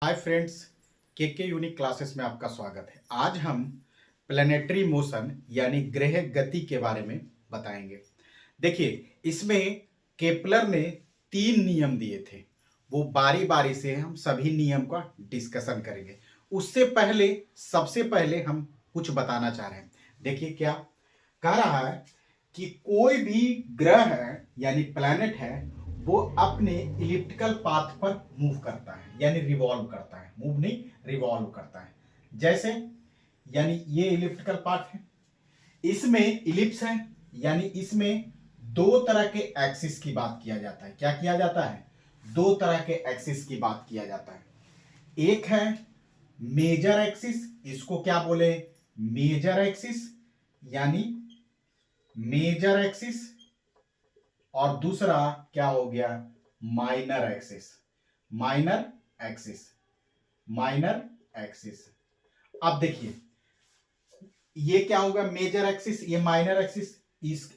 Hi friends, के unique classes में आपका स्वागत है। आज हम प्लैनेटरी मोशन यानी ग्रह गति के बारे में बताएंगे। देखिए, इसमें केपलर ने 3 नियम दिए थे। वो बारी बारी से हम सभी नियम का डिस्कशन करेंगे। उससे पहले सबसे पहले हम कुछ बताना चाह रहे हैं। देखिए, क्या कह रहा है कि कोई भी ग्रह है यानी प्लैनेट है, वो अपने इलिप्टिकल पाथ पर मूव करता है यानी रिवॉल्व करता है। मूव नहीं, रिवॉल्व करता है। जैसे यानी ये इलिप्टिकल पाथ है, इसमें इलिप्स है, यानी इसमें दो तरह के एक्सिस की बात किया जाता है। क्या किया जाता है? दो तरह के एक्सिस की बात किया जाता है। एक है मेजर एक्सिस, इसको क्या बोले? मेजर एक्सिस यानी मेजर एक्सिस। और दूसरा क्या हो गया? Minor axis. Minor axis, minor axis. अब देखिए, ये क्या होगा? मेजर एक्सिस, ये माइनर एक्सिस।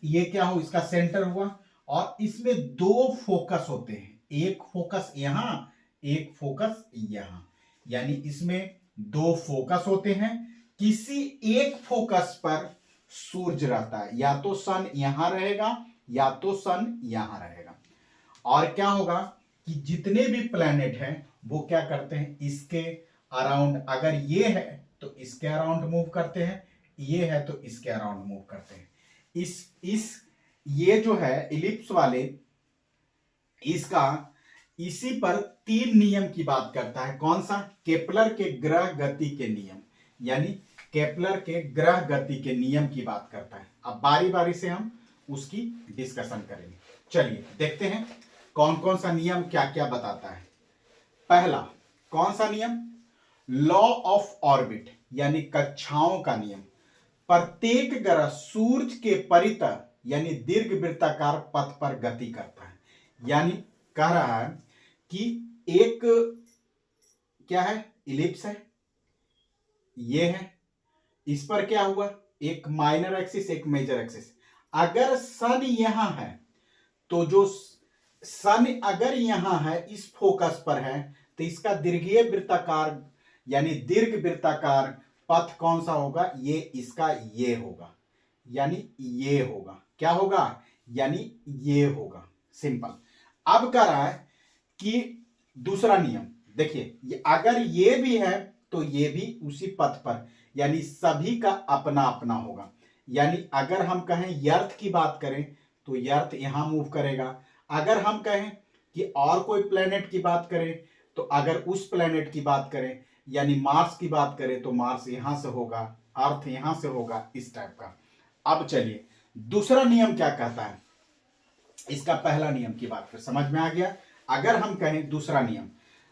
ये क्या हो? इसका सेंटर हुआ और इसमें दो फोकस होते हैं। एक फोकस यहां, एक फोकस यहां, यानी इसमें दो फोकस होते हैं। किसी एक फोकस पर सूर्य रहता है, या तो सन यहां रहेगा या तो सन यहां रहेगा। और क्या होगा कि जितने भी प्लैनेट हैं वो क्या करते हैं? इसके अराउंड, अगर ये है तो इसके अराउंड मूव करते हैं, ये है तो इसके अराउंड मूव करते हैं। इस ये जो है इलिप्स वाले, इसका इसी पर 3 नियम की बात करता है। कौन सा? केपलर के ग्रह गति के नियम, यानी केपलर के ग्रह गति के नियम की बात करता है। अब बारी बारी से हम उसकी डिस्कशन करेंगे। चलिए देखते हैं कौन कौन सा नियम क्या क्या बताता है। पहला कौन सा नियम? लॉ ऑफ ऑर्बिट यानी कक्षाओं का नियम। प्रत्येक ग्रह सूर्य के परितः यानी दीर्घवृत्ताकार पथ पर गति करता है। यानी कह रहा है कि एक क्या है? इलिप्स है, ये है, इस पर क्या हुआ? एक माइनर एक्सिस, एक मेजर एक्सिस। अगर सन यहां है तो जो सन अगर यहां है, इस फोकस पर है, तो इसका दीर्घीय वृत्ताकार यानी दीर्घ वृत्ताकार पथ कौन सा होगा? ये इसका ये होगा, यानी ये होगा। क्या होगा? यानी ये होगा। सिंपल। अब कह रहा है कि दूसरा नियम देखिए, अगर ये भी है तो ये भी उसी पथ पर, यानी सभी का अपना अपना होगा। यानी अगर हम कहें यर्थ की बात करें तो यर्थ यहां मूव करेगा। अगर हम कहें कि और कोई प्लेनेट की बात करें, तो अगर उस प्लेनेट की बात करें यानी मार्स की बात करें तो मार्स यहां से होगा, अर्थ यहां से होगा, इस टाइप का। अब चलिए दूसरा नियम क्या कहता है। इसका पहला नियम की बात फिर समझ में आ गया। अगर हम कहें दूसरा नियम,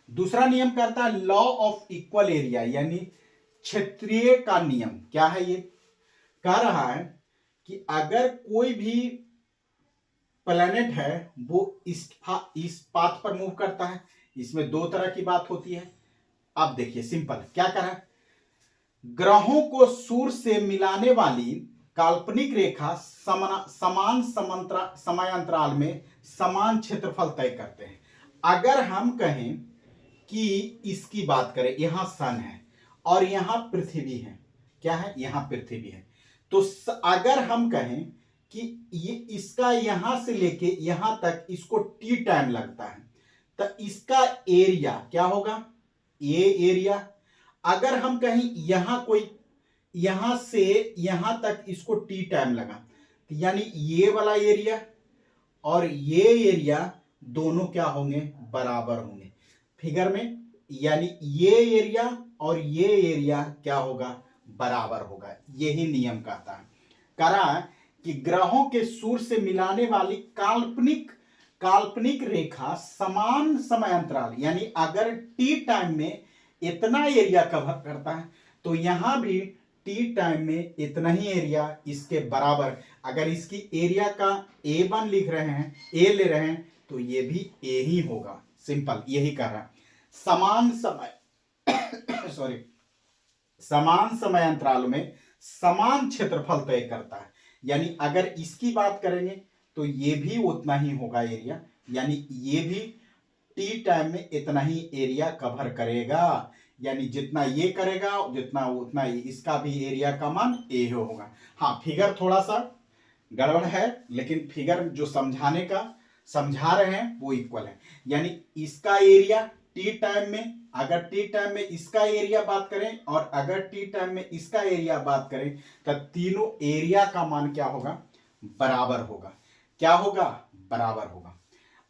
दूसरा नियम कहता है लॉ ऑफ इक्वल एरिया यानी क्षेत्रीय का नियम। क्या है ये? कह रहा है कि अगर कोई भी प्लैनेट है वो इस पाथ पर मूव करता है, इसमें दो तरह की बात होती है। अब देखिए सिंपल क्या कह रहा है? ग्रहों को सूर्य से मिलाने वाली काल्पनिक रेखा समान समयांतराल में समान क्षेत्रफल तय करते हैं। अगर हम कहें कि इसकी बात करें, यहां सन है और यहां पृथ्वी है। क्या है? यहां पृथ्वी है। तो अगर हम कहें कि ये इसका यहां से लेके यहां तक इसको टी टाइम लगता है, तो इसका एरिया क्या होगा? ये एरिया। अगर हम कहें यहां कोई, यहां से यहां तक इसको टी टाइम लगा, तो यानी ये वाला एरिया और ये एरिया दोनों क्या होंगे? बराबर होंगे फिगर में। यानी ये एरिया और ये एरिया क्या होगा? बराबर होगा। यही नियम कहता है। करा कि ग्रहों के सूर्य से मिलाने वाली काल्पनिक काल्पनिक रेखा समान समय अंतराल, यानी अगर टी टाइम में इतना एरिया कवर करता है तो यहां भी टी टाइम में इतना ही एरिया इसके बराबर। अगर इसकी एरिया का A1 लिख रहे हैं, ए ले रहे हैं, तो ये भी ए ही होगा। सिंपल यही कर रहा है। समान समय सॉरी समान समय अंतराल में समान क्षेत्रफल तय करता है। यानी अगर इसकी बात करेंगे तो ये भी उतना ही होगा एरिया, यानी ये भी टी टाइम में इतना ही एरिया कवर करेगा, यानी जितना ये करेगा जितना उतना इसका भी एरिया का मान ए होगा। हाँ, फिगर थोड़ा सा गड़बड़ है, लेकिन फिगर जो समझाने का समझा रहे हैं वो इक्वल है। यानी इसका एरिया टी टाइम में, अगर टी टाइम में इसका एरिया बात करें और अगर टी टाइम में इसका एरिया बात करें, तो तीनों एरिया का मान क्या होगा? बराबर होगा। क्या होगा? बराबर होगा।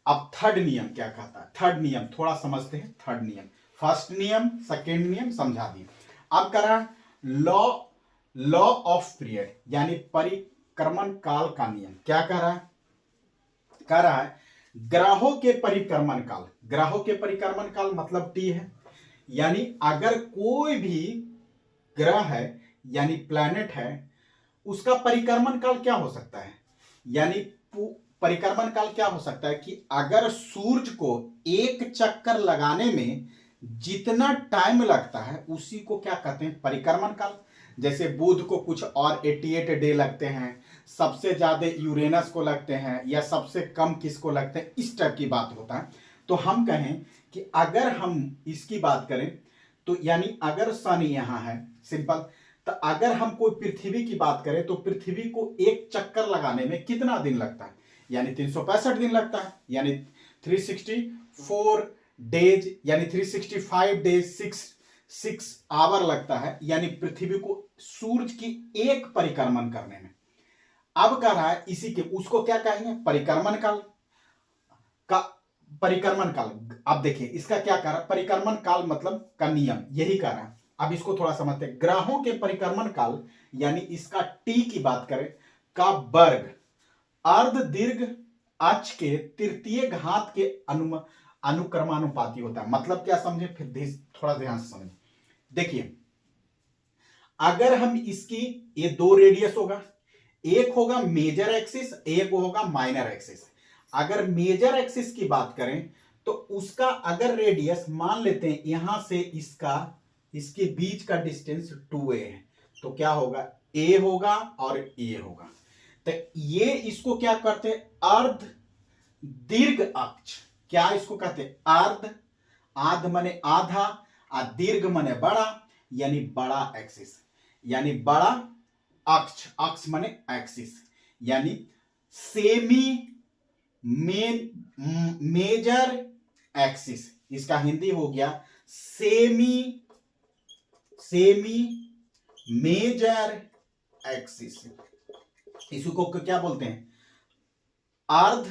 अब थर्ड नियम क्या कहता है? थर्ड नियम थोड़ा समझते हैं। थर्ड नियम, फर्स्ट नियम सेकेंड नियम समझा दिए। अब करा लॉ ऑफ पीरियड, यानी परिक्रमण काल का नियम। क्या कह रहा है? कह रहा है ग्रहों के परिक्रमण काल। ग्रहों के परिक्रमण काल मतलब टी है। यानी अगर कोई भी ग्रह है यानी प्लैनेट है, उसका परिक्रमण काल क्या हो सकता है? यानी परिक्रमण काल क्या हो सकता है कि अगर सूर्य को एक चक्कर लगाने में जितना टाइम लगता है उसी को क्या कहते हैं? परिक्रमण काल। जैसे बुध को कुछ और 88 डे लगते हैं, सबसे ज्यादा यूरेनस को लगते हैं, या सबसे कम किसको लगते हैं, इस टाइप की बात होता है। तो हम कहें कि अगर हम इसकी बात करें तो यानी अगर सन यहां है सिंपल, तो अगर हम कोई पृथ्वी की बात करें तो पृथ्वी को एक चक्कर लगाने में कितना दिन लगता है? यानी 365 दिन लगता है, यानी 364 डेज, यानी 365 डेज 6 आवर लगता है, यानी पृथ्वी को सूरज की एक परिक्रमण करने में। अब कह रहा है इसी के उसको क्या कहेंगे? परिक्रमण काल का परिक्रमण काल। अब देखिए इसका क्या कह रहा है? परिक्रमण काल मतलब का नियम यही कह रहा है। अब इसको थोड़ा समझते हैं। ग्रहों के परिक्रमण काल यानी इसका टी की बात करें का वर्ग अर्ध दीर्घ अक्ष के तृतीय घात के अनुक्रमानुपाती होता है। मतलब क्या समझे? फिर थोड़ा ध्यान से समझे। देखिए अगर हम इसकी ये दो रेडियस होगा, एक होगा मेजर एक्सिस, एक होगा माइनर एक्सिस। अगर मेजर एक्सिस की बात करें तो उसका अगर रेडियस मान लेते हैं यहां से इसके बीच का डिस्टेंस 2a है, तो क्या होगा? a होगा और a होगा। तो ये इसको क्या करते हैं? अर्ध दीर्घ अक्ष। क्या इसको कहते हैं? आर्ध माने आधा, और दीर्घ माने बड़ा, यानी बड़ा एक्सिस, यानी बड़ा अक्ष। अक्ष माने एक्सिस, यानी सेमी मेजर एक्सिस। इसका हिंदी हो गया सेमी मेजर एक्सिस। इसको क्या बोलते हैं? अर्ध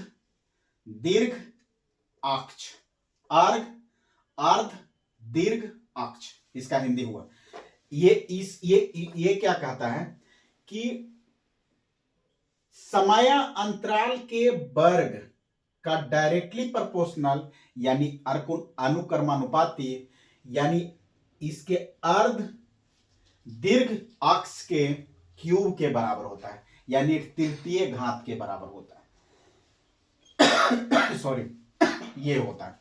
दीर्घ अक्ष। अर्ध दीर्घ अक्ष इसका हिंदी हुआ। ये क्या कहता है कि समय अंतराल के वर्ग का डायरेक्टली प्रोपोर्शनल यानी अनुक्रमानुपाती, यानी इसके अर्ध दीर्घ अक्ष के क्यूब के बराबर होता है, यानी तृतीय घात के बराबर होता है। सॉरी, ये होता है।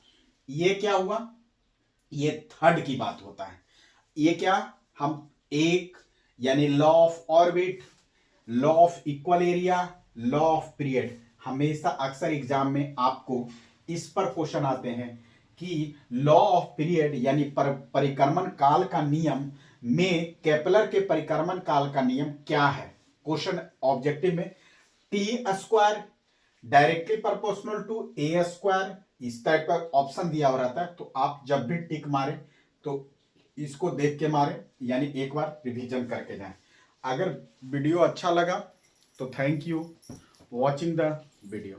ये क्या हुआ? ये थर्ड की बात होता है। ये क्या? हम एक यानी law of orbit, law of equal area, law of period, हमेशा अक्सर एग्जाम में आपको इस पर क्वेश्चन आते हैं कि लॉ ऑफ पीरियड यानी परिक्रमण काल का नियम में केपलर के परिक्रमण काल का नियम क्या है? क्वेश्चन ऑब्जेक्टिव में T square directly proportional to A square, इस टाइप का ऑप्शन दिया हो रहता है। तो आप जब भी टिक मारे तो इसको देख के मारे, यानी एक बार रिवीजन करके जाएं। अगर वीडियो अच्छा लगा तो thank you watching the video.